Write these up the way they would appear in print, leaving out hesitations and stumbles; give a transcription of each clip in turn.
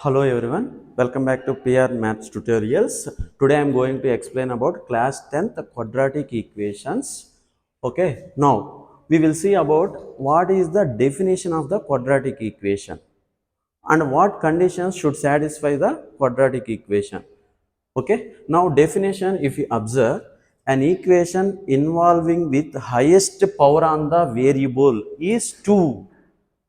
Hello everyone, welcome back to PR Maths Tutorials. Today I am going to explain about class 10th quadratic equations. Okay, now we will see about what is the definition of the quadratic equation and what conditions should satisfy the quadratic equation. Okay, now definition, if you observe, an equation involving with highest power on the variable is 2.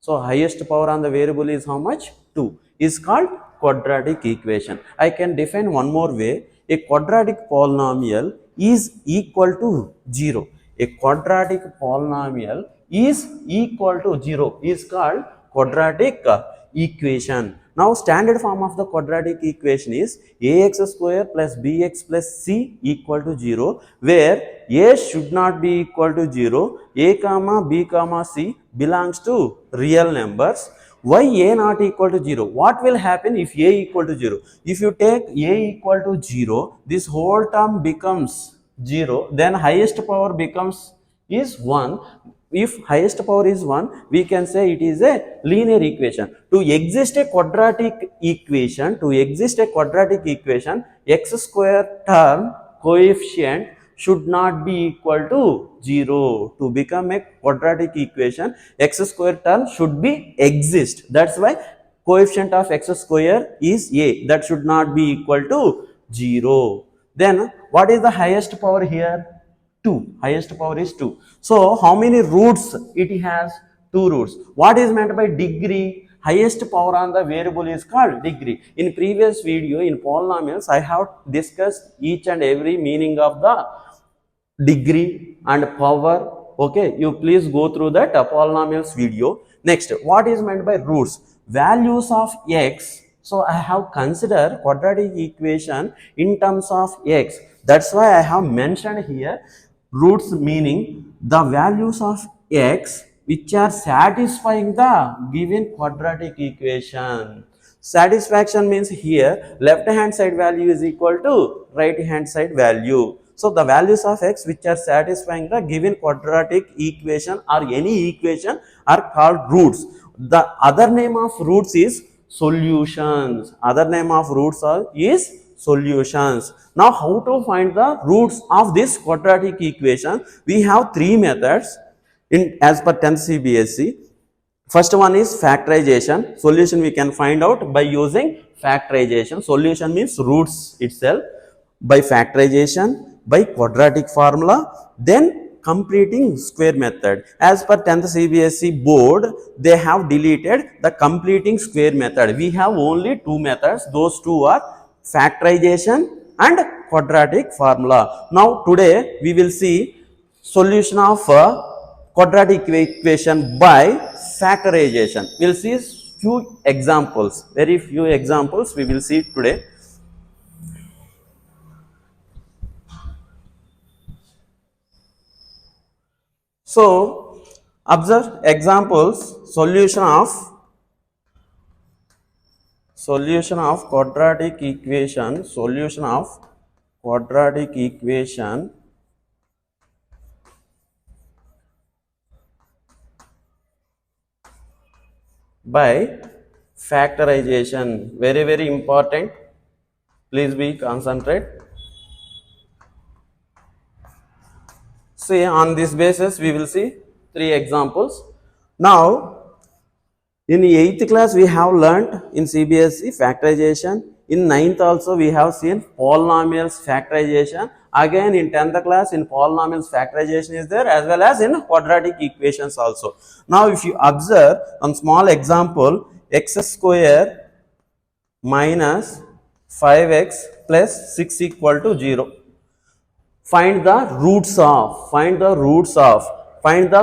So highest power on the variable is how much? 2 is called quadratic equation. I can define one more way. A quadratic polynomial is equal to 0. A quadratic polynomial is equal to 0 is called quadratic equation. Now standard form of the quadratic equation is ax square plus bx plus c equal to 0, where a should not be equal to 0, a comma b comma c belongs to real numbers. Why a not equal to 0? What will happen if a equal to 0? If you take a equal to 0, this whole term becomes 0, then highest power becomes is 1. If highest power is 1, we can say it is a linear equation. To exist a quadratic equation, x square term coefficient should not be equal to 0. To become a quadratic equation, x square term should be exist. That's why coefficient of x square is a. That should not be equal to 0. Then what is the highest power here? 2. Highest power is 2. So how many roots it has? 2 roots. What is meant by degree? Highest power on the variable is called degree. In previous video in polynomials, I have discussed each and every meaning of the degree and power. Okay, you please go through that polynomials video. Next, what is meant by roots? Values of x. So I have considered quadratic equation in terms of x. That's why I have mentioned here roots, meaning the values of x which are satisfying the given quadratic equation. Satisfaction means here left hand side value is equal to right hand side value. So the values of x which are satisfying the given quadratic equation or any equation are called roots. The other name of roots is solutions. Other name of roots is solutions. Now how to find the roots of this quadratic equation? We have three methods in as per 10th CBSE. First one is factorization. Solution we can find out by using factorization. Solution means roots itself. By factorization, by quadratic formula, then completing square method. As per 10th CBSE board, they have deleted the completing square method. We have only two methods. Those two are factorization and quadratic formula. Now today we will see solution of quadratic equation by factorization. We will see few examples, very few examples we will see today. So observe examples. Solution of quadratic equation. Solution of quadratic equation by factorization. Very, very important. Please be concentrate. See, on this basis we will see three examples. Now in 8th class we have learnt in CBSE factorization. In 9th also we have seen polynomials factorization. Again in 10th class in polynomials factorization is there, as well as in quadratic equations also. Now if you observe on small example, x square minus 5x plus 6 equal to 0. Find the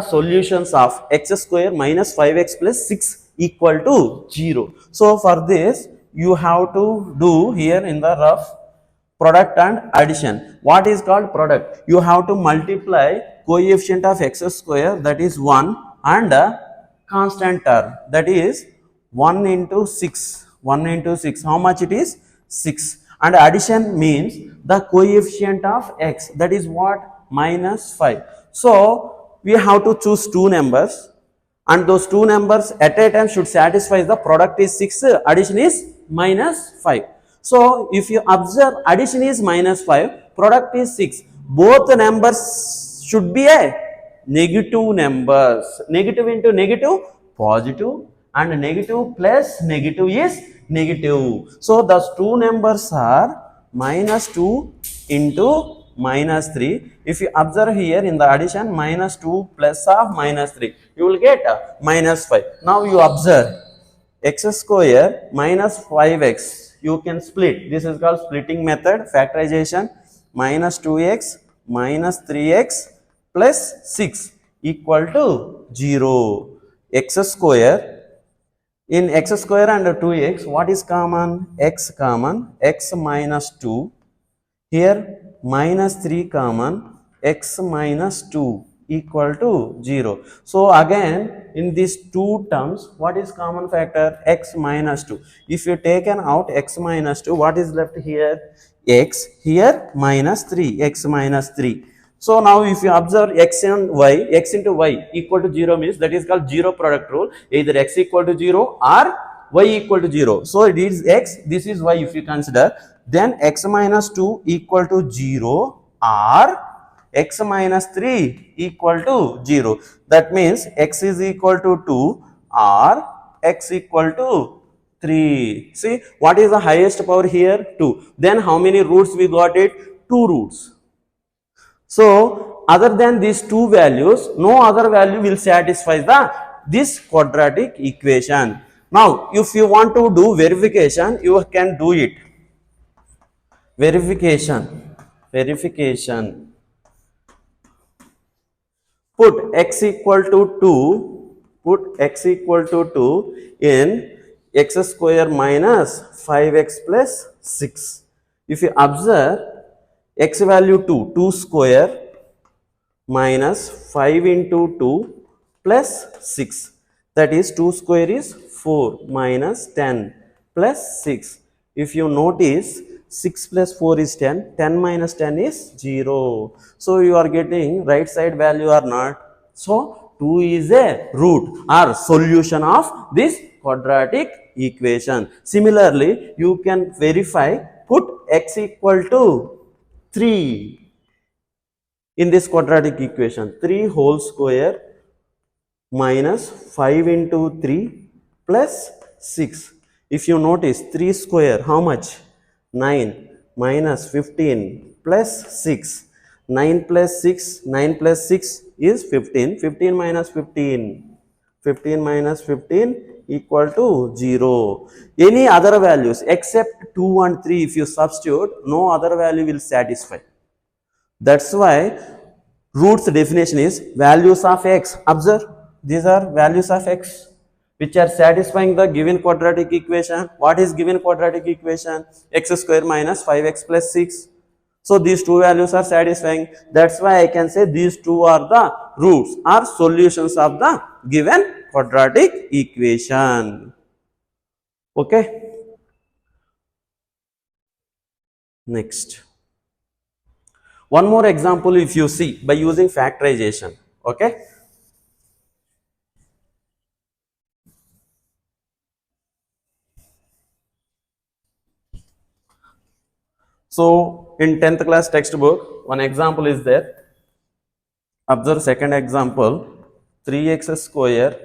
solutions of x square minus 5x plus 6 equal to 0. So for this you have to do here in the rough product and addition. What is called product? You have to multiply coefficient of x square, that is 1, and a constant term, that is 1 into 6. 1 into 6, how much it is? 6. And addition means the coefficient of x, that is what? Minus 5. So we have to choose two numbers, and those two numbers at a time should satisfy the product is 6, addition is minus 5. So if you observe, addition is minus 5, product is 6. Both numbers should be a negative numbers. Negative into negative, positive, and negative plus negative is negative. So those two numbers are minus 2 into minus 3. If you observe here in the addition, minus 2 plus of minus 3, you will get minus 5. Now you observe x square minus 5x, you can split. This is called splitting method, factorization. Minus 2x minus 3x plus 6 equal to 0. X square, in x square and 2x, what is common? X common, x minus 2. Here minus 3 common, x minus 2 equal to 0. So again in these two terms, what is common factor? X minus 2. If you taken out x minus 2, what is left here? X, here minus 3, x minus 3. So now if you observe x and y, x into y equal to 0 means that is called zero product rule. Either x equal to 0 or y equal to 0. So it is x, this is y if you consider. Then x minus 2 equal to 0 or x minus 3 equal to 0. That means x is equal to 2 or x equal to 3. See, what is the highest power here? 2. Then how many roots we got it? 2 roots. So other than these two values, no other value will satisfy this quadratic equation. Now if you want to do verification, you can do it. Verification. Put x equal to 2 in x square minus 5x plus 6. If you observe, x value 2 square minus 5 into 2 plus 6, that is 2 square is 4 minus 10 plus 6. If you notice, 6 plus 4 is 10, 10 minus 10 is 0. So you are getting right side value or not. So 2 is a root or solution of this quadratic equation. Similarly, you can verify, put x equal to 3 in this quadratic equation. 3 whole square minus 5 into 3 plus 6. If you notice, 3 square, how much? 9 minus 15 plus 6. 9 plus 6, 9 plus 6 is 15. 15 minus 15. 15 minus 15 equal to 0. Any other values except 2 and 3, if you substitute, no other value will satisfy. That's why roots definition is values of x. Observe, these are values of x which are satisfying the given quadratic equation. What is given quadratic equation? X square minus 5x plus 6. So these two values are satisfying. That's why I can say these two are the roots or solutions of the given quadratic equation. Okay. Next. One more example if you see by using factorization. Okay. So in 10th class textbook, one example is there. Observe second example, 3x square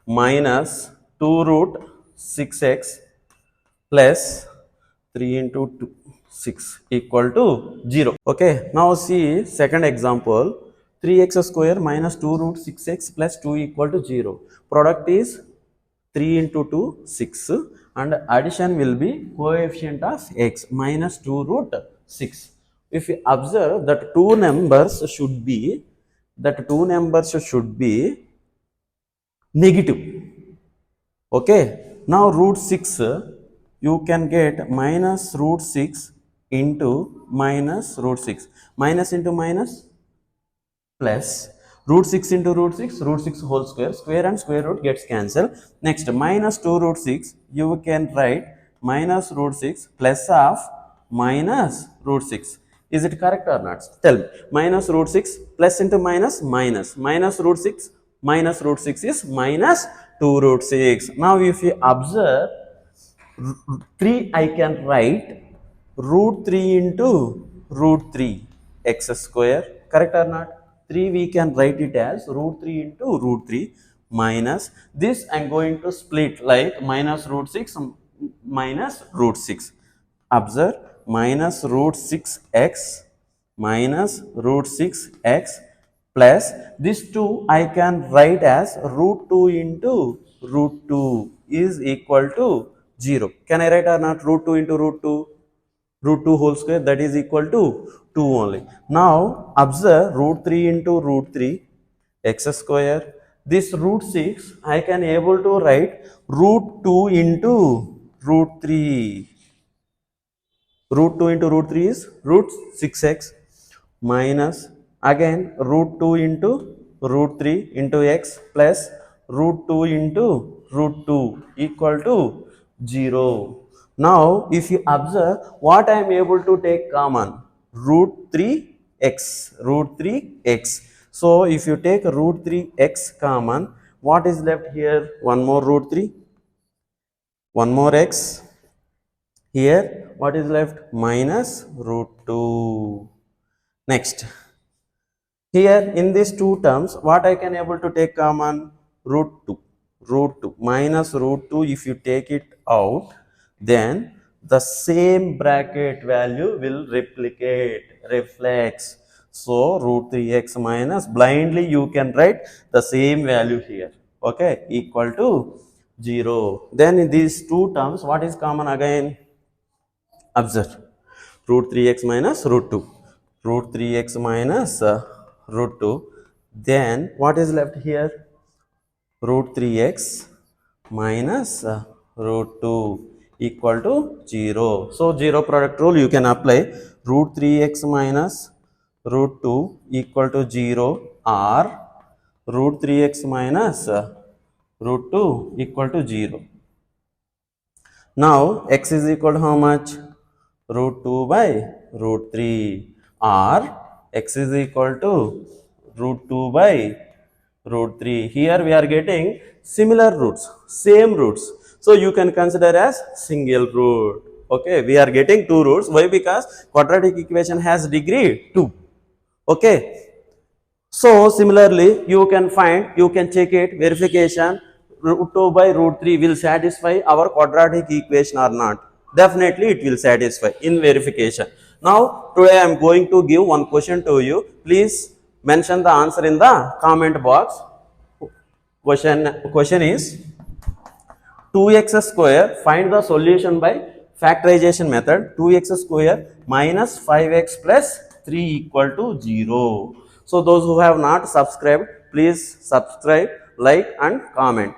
minus 2 root 6x plus 3 into 2, 6 equal to 0. Okay, now see second example, 3x square minus 2 root 6x plus 2 equal to 0. Product is 3 into 2, 6, and addition will be coefficient of x minus 2 root 6. If you observe that two numbers should be negative. Okay, now root 6 you can get minus root 6 into minus root 6. Minus into minus plus root 6 into root 6 whole square, square and square root gets cancelled. Next, minus 2 root 6, you can write minus root 6 plus of minus root 6. Is it correct or not? Tell me. Minus root 6 plus into minus, minus root 6 minus root 6 is minus 2 root 6. Now if you observe, 3 I can write root 3 into root 3 x square, correct or not? 3 we can write it as root 3 into root 3 minus this I'm going to split like minus root 6 minus root 6. Observe, minus root 6x minus root 6x plus this 2 I can write as root 2 into root 2 is equal to 0. Can I write or not? Root 2 into root 2, root 2 whole square, that is equal to 2 only. Now observe, root 3 into root 3 x square. This root 6 I can able to write root 2 into root 3. Root 2 into root 3 is root 6x minus again root 2 into root 3 into x plus root 2 into root 2 equal to 0. Now if you observe what I am able to take common, root 3x, root 3x. So if you take root 3x common, what is left here? One more root 3, one more x. Here what is left? Minus root 2. Next, here in these two terms what I can able to take common? Root 2, root 2 minus root 2. If you take it out, then the same bracket value will reflects. So root 3x minus, blindly you can write the same value here, okay, equal to 0. Then in these two terms what is common again? Observe, root 3x minus root 2, root 3x minus root 2, then what is left here? Root 3x minus root 2 equal to 0. So 0 product rule you can apply, root 3x minus root 2 equal to 0 or root 3x minus root 2 equal to 0. Now x is equal to how much? Root 2 by root 3 or x is equal to root 2 by root 3. Here we are getting similar roots, same roots. So you can consider as single root. Okay, we are getting two roots. Why? Because quadratic equation has degree 2. Okay, so similarly, you can find, you can check it, verification, root 2 by root 3 will satisfy our quadratic equation or not. Definitely it will satisfy in verification. Now, today I am going to give one question to you. Please mention the answer in the comment box. Question is 2x square, find the solution by factorization method. 2x square minus 5x plus 3 equal to 0. So those who have not subscribed, please subscribe, like and comment.